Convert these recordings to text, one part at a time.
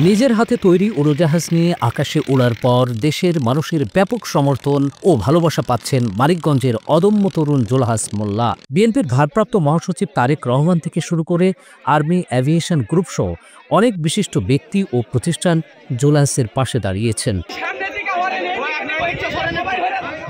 নিজের হাতে তৈরি উড়োজাহাজ নিয়ে আকাশে ওড়ার পর দেশের মানুষের ব্যাপক সমর্থন ও ভালোবাসা পাচ্ছেন মানিকগঞ্জের অদম্য তরুণ জুলহাস মোল্লা। বিএনপির ভারপ্রাপ্ত মহাসচিব তারেক রহমান থেকে শুরু করে আর্মি অ্যাভিয়েশন গ্রুপ সহ অনেক বিশিষ্ট ব্যক্তি ও প্রতিষ্ঠান জুলহাসের পাশে দাঁড়িয়েছেন।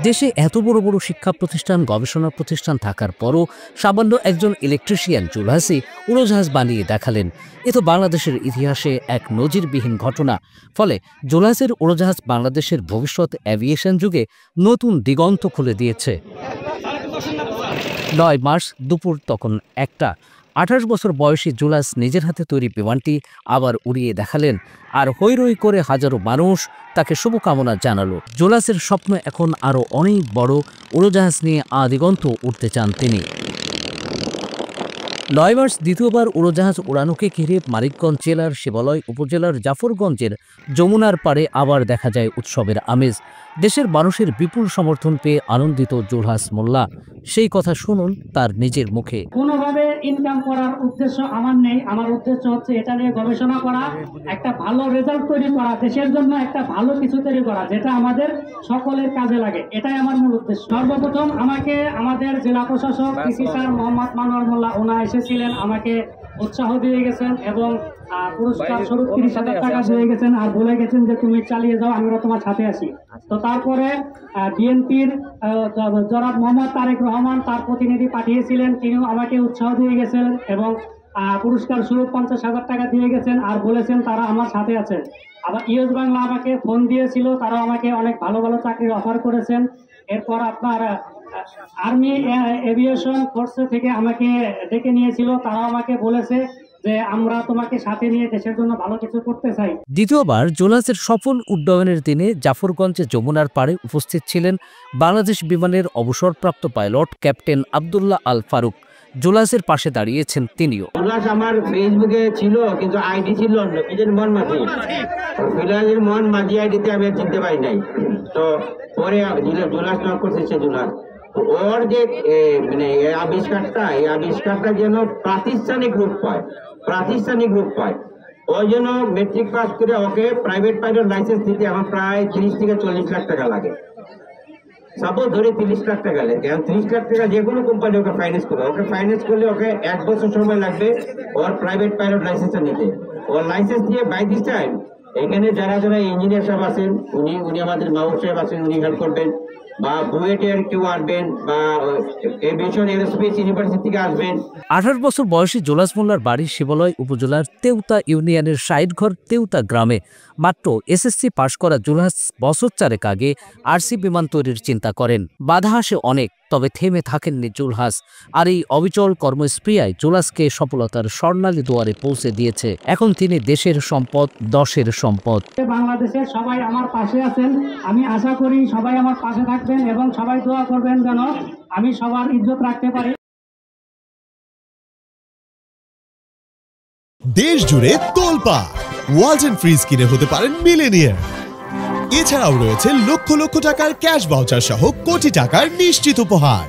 দেশে এত বড় বড় শিক্ষা প্রতিষ্ঠান, গবেষণা প্রতিষ্ঠান থাকার পরও সামান্য একজন ইলেকট্রিশিয়ান জুলহাসই উড়োজাহাজ বানিয়ে দেখালেন। এ তো বাংলাদেশের ইতিহাসে এক নজিরবিহীন ঘটনা। ফলে জুলহাসের উড়োজাহাজ বাংলাদেশের ভবিষ্যৎ অ্যাভিয়েশন যুগে নতুন দিগন্ত খুলে দিয়েছে। ৯ মার্চ দুপুর তখন ১টা। ২৮ বছর বয়সী জুলহাস নিজের হাতে তৈরি বিমানটি আবার উড়িয়ে দেখালেন, আর হৈ হৈ করে হাজারো মানুষ তাকে শুভকামনা জানালো। জুলহাসের স্বপ্ন এখন আরও অনেক বড়। উড়োজাহাজ নিয়ে আদিগন্ত উঠতে চান তিনি। ৯ মার্চ দ্বিতীয়বার উড়োজাহাজ উড়ানোকে ঘিরে মানিকগঞ্জ জেলার শিবালয় উপজেলার জাফরগঞ্জের যমুনার পাড়ে আবার দেখা যায় উৎসবের আমেজ। দেশের মানুষের বিপুল সমর্থন পেয়ে আনন্দিত জুলহাস মোল্লা। সেই কথা শুনুন তার নিজের মুখে। কোনোভাবে ইনকাম করার উদ্দেশ্য আমার নেই। আমার উদ্দেশ্য হচ্ছে এটা নিয়ে গবেষণা করা, একটা ভালো রেজাল্ট তৈরি করা, দেশের জন্য একটা ভালো কিছু তৈরি করা যেটা আমাদের সকলের কাজে লাগে। এটাই আমার মূল উদ্দেশ্য। সর্বপ্রথম আমাকে আমাদের জেলা প্রশাসক ডিসি স্যার মোহাম্মদ মানোয়ার মোল্লা ওনা এসেছিলেন, আমাকে উৎসাহ দিয়ে গেছেন এবং পুরস্কার স্বরূপ ৩০,০০০ টাকা দিয়ে গেছেন, আর বলে গেছেন যে তুমি চালিয়ে যাও, আমরা তোমার সাথে আছি। তো তারপরে বিএনপির জনাব মোহাম্মদ তারেক রহমান তার প্রতিনিধি পাঠিয়েছিলেন, তিনিও আমাকে উৎসাহ দিয়ে গেছেন এবং পুরস্কার স্বরূপ ৫০,০০০ টাকা দিয়ে গেছেন, আর বলেছেন তারা আমার সাথে আছেন। আবার ইউএস বাংলা আমাকে ফোন দিয়েছিল, তারাও আমাকে অনেক ভালো ভালো চাকরির অফার করেছেন। এরপর আপনার আর্মি এভিয়েশন ফোর্স থেকে আমাকে ডেকে নিয়েছিল, তারাও আমাকে বলেছে যে আমরা তোমাকে সাথে নিয়ে দেশের জন্য ভালো কিছু করতে চাই। দ্বিতীয়বার জুলহাসের সফল উড্ডয়নের দিনে জাফরগঞ্জে যমুনার পাড়ে উপস্থিত ছিলেন বাংলাদেশ বিমানের অবসরপ্রাপ্ত পাইলট ক্যাপ্টেন আব্দুল্লাহ আল ফারুক। জুলহাসের পাশে দাঁড়িয়েছেন তিনিও। জুলহাস আমার ফেসবুকে ছিল, কিন্তু আইডি ছিল মন মাঝি, ফিলাজের মন মাঝি আইডিতে আমি চিনতে পারি নাই। তো পরে জুলহাস নক করছে সে জুলহাস। ওর যে মানে এই আবিষ্কারটা যেন প্রাতিষ্ঠানিক রূপ পায়, ওই জন্য মেট্রিক পাস করে ওকে প্রাইভেট পাইলট লাইসেন্স দিতে আমার প্রায় ৩০ থেকে ৪০ লাখ টাকা লাগে। সাপোজ ধরে ৩০ লাখ টাকা লাগে, ৩০ লাখ টাকা যে কোনো কোম্পানি ওকে ফাইন্যান্স করলে ওকে ১ বছর সময় লাগবে ওর প্রাইভেট পাইলট লাইসেন্সটা নিতে। ওর লাইসেন্স নিয়ে বাই দিস টাইম এখানে যারা ইঞ্জিনিয়ার সাহেব আছেন, উনি আমাদের মাহবুব সাহেব আছেন, উনি হেল্প করবেন, বা বুয়েটের কেউ আসবেন, বা এভিয়েশন এরোস্পেস ইউনিভার্সিটি থেকে আসবেন। ২৮ বছর বয়সী জুলহাস মোল্লার বাড়ি শিবালয় উপজেলার তেওতা ইউনিয়নের সাইডঘর তেওতা গ্রামে। মাত্র এসএসসি পাশ করা জুলহাস বছর ৪ আগে আরসি বিমান তৈরির চিন্তা করেন। বাধা আসে অনেক, তবে থেমে থাকেননি জুলহাস। আর এই অবিচল কর্মস্পৃহায় জুলহাসকে সফলতার স্বর্ণালী দুয়ারে পৌঁছে দিয়েছে। এখন তিনি দেশের সম্পদ, দশের সম্পদ। বাংলাদেশের সবাই আমার পাশে আছেন, আমি আশা করি সবাই আমার পাশে থাকবেন এবং সবাই দোয়া করবেন যেন আমি সবার ইজ্জত রাখতে পারি। দেশ জুড়ে তোলপাড়, ওয়ালটন ফ্রিজ কিনে হতে পারেন মিলেনিয়ার। এছাড়াও রয়েছে লক্ষ লক্ষ টাকার ক্যাশ ভাউচার সহ কোটি টাকার নিশ্চিত উপহার।